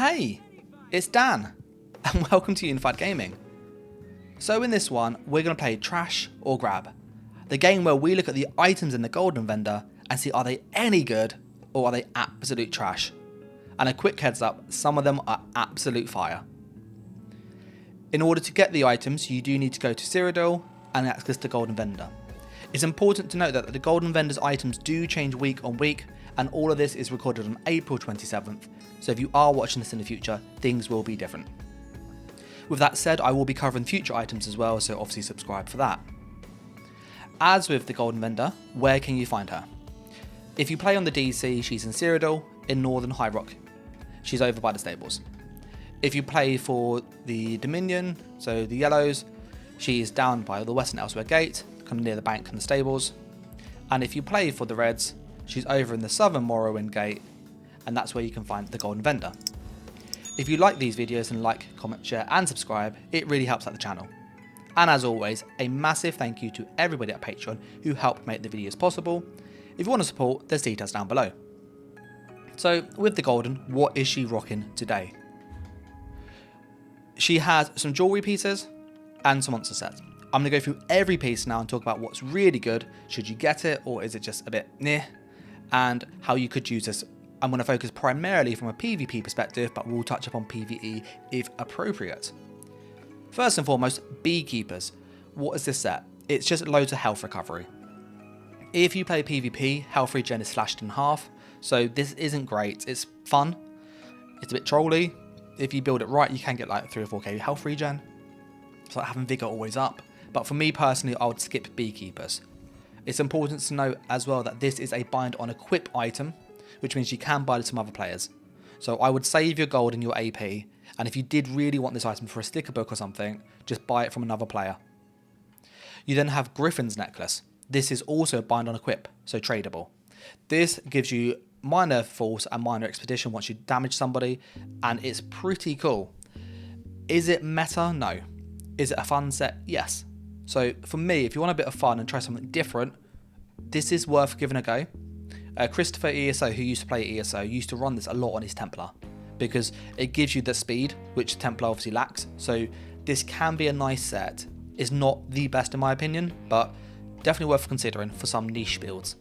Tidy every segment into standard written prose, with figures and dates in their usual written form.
Hey, it's Dan, and welcome to Unified Gaming. So in this one, we're going to play Trash or Grab, the game where we look at the items in the golden vendor and see are they any good or are they absolute trash. And a quick heads up, some of them are absolute fire. In order to get the items, you do need to go to Cyrodiil and access the golden vendor. It's important to note that the golden vendor's items do change week on week, and all of this is recorded on April 27th, so if you are watching this in the future, things will be different. With that said, I will be covering future items as well, so obviously subscribe for that. As with the golden vendor, where can you find her? If you play on the DC, she's in Cyrodiil, in Northern High Rock. She's over by the stables. If you play for the Dominion, so the yellows, she is down by the Western Elsewhere Gate, kind of near the bank and the stables. And if you play for the Reds, she's over in the Southern Morrowind Gate, and that's where you can find the golden vendor. If you like these videos, then like, comment, share and subscribe, it really helps out the channel. And as always, a massive thank you to everybody at Patreon who helped make the videos possible. If you want to support, there's details down below. So with the golden, what is she rocking today? She has some jewellery pieces and some monster sets. I'm going to go through every piece now and talk about what's really good, should you get it or is it just a bit meh, and how you could use this. I'm going to focus primarily from a PvP perspective, but we'll touch upon PvE if appropriate. First and foremost, Beekeepers. What is this set? It's just loads of health recovery. If you play PvP, health regen is slashed in half, so this isn't great. It's fun, it's a bit trolly. If you build it right, you can get like 3 or 4k health regen. It's like having Vigor always up. But for me personally, I would skip Beekeepers. It's important to note as well that this is a bind on equip item, which means you can buy it from other players. So I would save your gold and your AP, and if you did really want this item for a sticker book or something, just buy it from another player. You then have Griffin's Necklace. This is also a bind on equip, so tradable. This gives you minor force and minor expedition once you damage somebody, and it's pretty cool. Is it meta? No. Is it a fun set? Yes. So for me, if you want a bit of fun and try something different, this is worth giving a go. Christopher ESO, who used to play ESO, used to run this a lot on his Templar because it gives you the speed, which Templar obviously lacks. So this can be a nice set. It's not the best in my opinion, but definitely worth considering for some niche builds.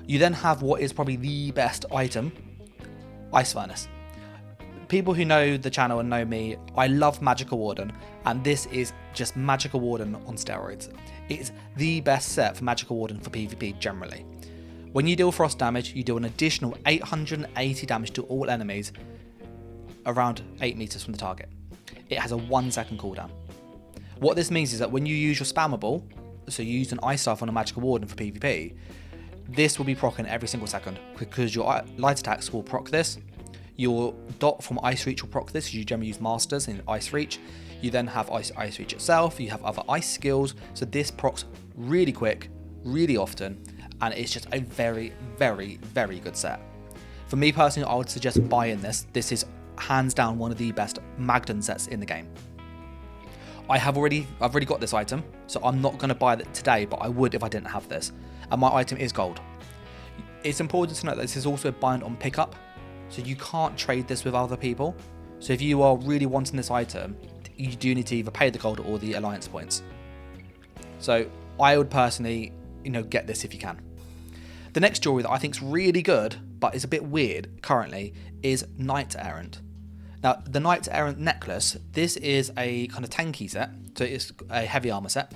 You then have what is probably the best item, Ice Furnace. People who know the channel and know me, I love Magical Warden, and this is just Magical Warden on steroids. It's the best set for Magical Warden for PvP generally. When you deal frost damage, you do an additional 880 damage to all enemies around 8 meters from the target. It has a 1 second cooldown. What this means is that when you use your spammable, so you use an Ice Staff on a Magical Warden for PvP, this will be proccing every single second because your light attacks will proc this. Your dot from Ice Reach will proc this. You generally use Masters in Ice Reach. You then have Ice Reach itself. You have other ice skills. So this procs really quick, really often, and it's just a very, very, very good set. For me personally, I would suggest buying this. This is hands down one of the best Magden sets in the game. I've already got this item, so I'm not going to buy it today, but I would if I didn't have this. And my item is gold. It's important to note that this is also a bind on pickup, so you can't trade this with other people. So if you are really wanting this item, you do need to either pay the gold or the alliance points. So I would personally, get this if you can. The next jewelry that I think is really good, but is a bit weird currently, is Knight Errant. Now, the Knight Errant necklace, this is a kind of tanky set, so it's a heavy armor set,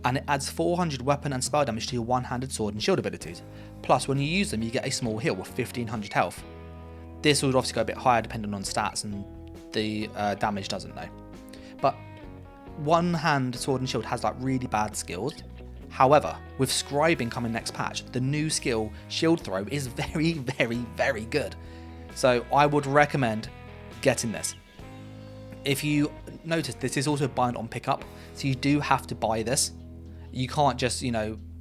and it adds 400 weapon and spell damage to your one-handed sword and shield abilities. Plus, when you use them, you get a small heal with 1500 health. This would obviously go a bit higher depending on stats and the damage doesn't know. But one-hand sword and shield has like really bad skills. However, with scribing coming next patch, the new skill, shield throw, is very, very, very good. So I would recommend getting this. If you notice, this is also bind on pickup, so you do have to buy this. You can't just,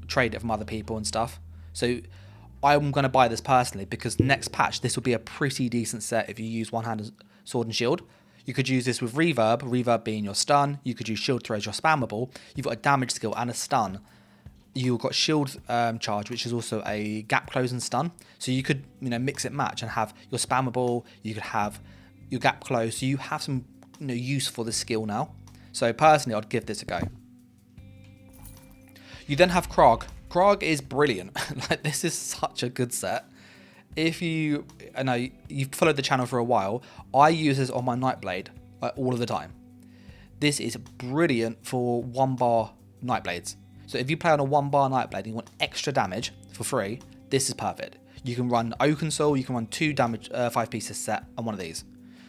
trade it from other people and stuff. So I'm going to buy this personally because next patch, this will be a pretty decent set if you use one-handed sword and shield. You could use this with reverb being your stun. You could use shield throw as your spammable. You've got a damage skill and a stun you've got shield charge, which is also a gap close and stun. So you could, mix it match and have your spammable, you could have your gap close. So you have some, use for the skill now. So personally, I'd give this a go. You then have Krog. Krog is brilliant. Like, this is such a good set. If I know you've followed the channel for a while, I use this on my Nightblade all of the time. This is brilliant for 1-bar Nightblades. So if you play on a 1-bar Nightblade and you want extra damage for free, this is perfect. You can run Oakensoul, you can run 2 damage 5 pieces set on one of these.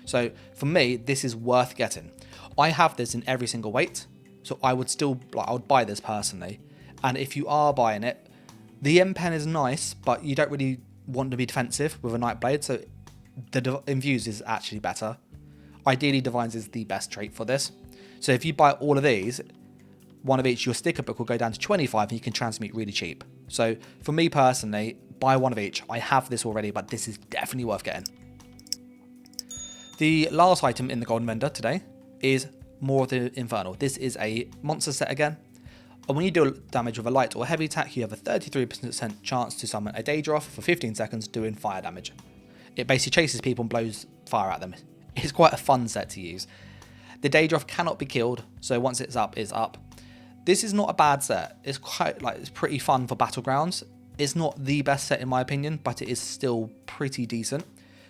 So for me, this is worth getting. I have this in every single weight, so I would buy this personally. And if you are buying it, the M pen is nice, but you don't really want to be defensive with a Nightblade, so the Infuse is actually better. Ideally, Divines is the best trait for this. So if you buy all of these, one of each, your sticker book will go down to 25 and you can transmute really cheap. So for me personally, buy one of each. I have this already, but this is definitely worth getting. The last item in the Golden Vendor today is more of the Infernal. This is a monster set again. And when you deal damage with a light or heavy attack, you have a 33% chance to summon a Daedra for 15 seconds doing fire damage. It basically chases people and blows fire at them. It's quite a fun set to use. The Daedra cannot be killed, so once it's up, it's up. This is not a bad set. It's it's pretty fun for Battlegrounds. It's not the best set in my opinion, but it is still pretty decent.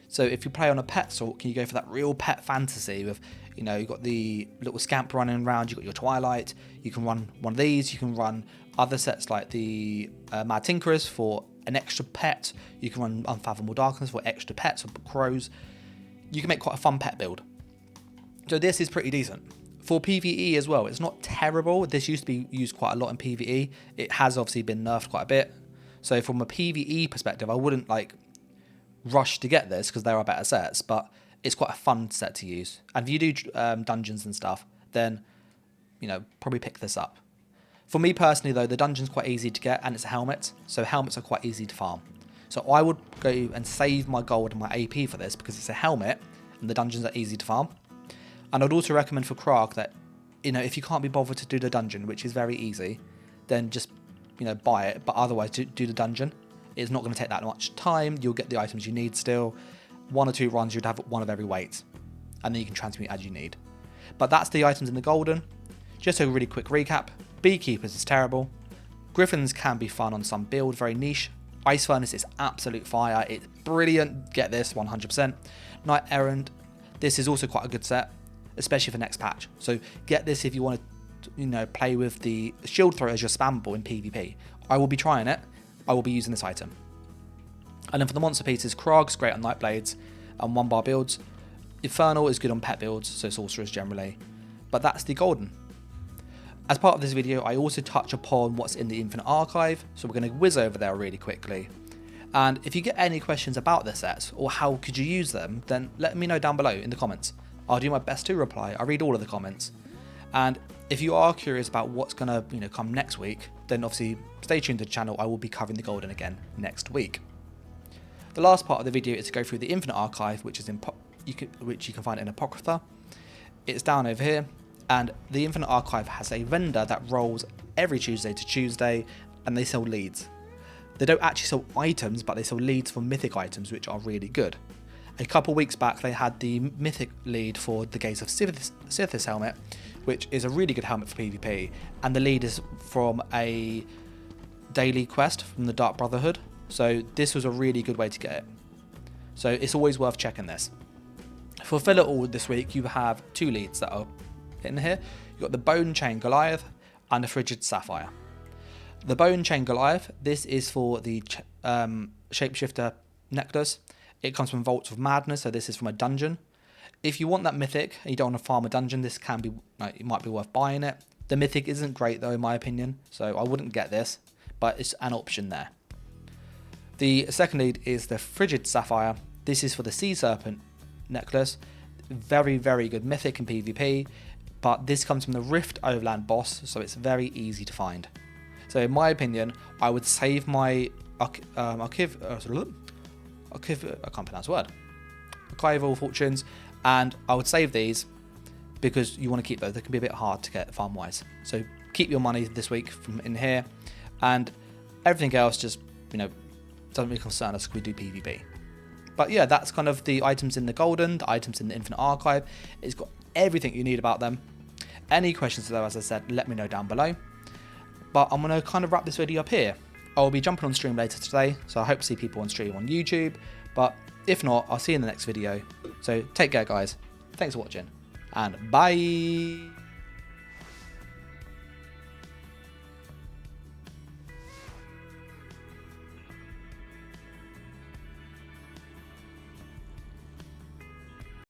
So if you play on a pet sort, can you go for that real pet fantasy with, you've got the little scamp running around, you've got your Twilight, you can run one of these, you can run other sets like the Mad Tinkerers for an extra pet, you can run Unfathomable Darkness for extra pets or crows. You can make quite a fun pet build. So this is pretty decent. For PvE as well, it's not terrible. This used to be used quite a lot in PvE. It has obviously been nerfed quite a bit. So from a PvE perspective, I wouldn't rush to get this because there are better sets, but it's quite a fun set to use. And if you do dungeons and stuff, then probably pick this up. For me personally though, the dungeon's quite easy to get and it's a helmet, so helmets are quite easy to farm. So I would go and save my gold and my AP for this because it's a helmet and the dungeons are easy to farm. And I'd also recommend for Krog that if you can't be bothered to do the dungeon, which is very easy, then just buy it, but otherwise do the dungeon. It's not going to take that much time. You'll get the items you need still. 1 or 2 runs, you'd have one of every weight. And then you can transmute as you need. But that's the items in the Golden. Just a really quick recap. Beekeepers is terrible. Griffins can be fun on some build, very niche. Ice Furnace is absolute fire. It's brilliant. Get this, 100%. Knight Errant. This is also quite a good set, especially for next patch. So get this if you want to play with the Shield Thrower as your spammable in PvP. I will be trying it. I will be using this item. And then for the monster pieces, Krog's great on Nightblades and 1-bar builds. Infernal is good on pet builds, so sorcerers generally. But that's the Golden. As part of this video, I also touch upon what's in the Infinite Archive, so we're going to whiz over there really quickly. And if you get any questions about the sets, or how could you use them, then let me know down below in the comments. I'll do my best to reply. I read all of the comments. And if you are curious about what's going to come next week, then obviously stay tuned to the channel. I will be covering the Golden again next week. The last part of the video is to go through the Infinite Archive, which you can find in Apocrypha. It's down over here, and the Infinite Archive has a vendor that rolls every Tuesday to Tuesday, and they sell leads. They don't actually sell items, but they sell leads for mythic items, which are really good. A couple weeks back, they had the mythic lead for the Gaze of Sithis helmet, which is a really good helmet for PvP, and the lead is from a daily quest from the Dark Brotherhood, so this was a really good way to get it. So it's always worth checking this. For Fill It All this week, you have 2 leads that are in here. You've got the Bone Chain Goliath and the Frigid Sapphire. The Bone Chain Goliath, this is for the Shapeshifter necklace. It comes from Vaults of Madness, so this is from a dungeon. If you want that mythic and you don't want to farm a dungeon, this can be, it might be worth buying it. The mythic isn't great though in my opinion, so I wouldn't get this, but it's an option there. The second lead is the Frigid Sapphire. This is for the Sea Serpent necklace. Very, very good mythic in PvP, but this comes from the Rift Overland boss, so it's very easy to find. So in my opinion, I would save my archival fortunes, and I would save these because you want to keep those. They can be a bit hard to get farm wise. So keep your money this week from in here. and everything else just, doesn't really concern us because we do PvP. But yeah, that's kind of the items in the Golden, the items in the Infinite Archive. It's got everything you need about them. Any questions though, as I said, let me know down below. But I'm going to kind of wrap this video up here. I'll be jumping on stream later today, so I hope to see people on stream on YouTube. But if not, I'll see you in the next video. So take care, guys. Thanks for watching, and bye.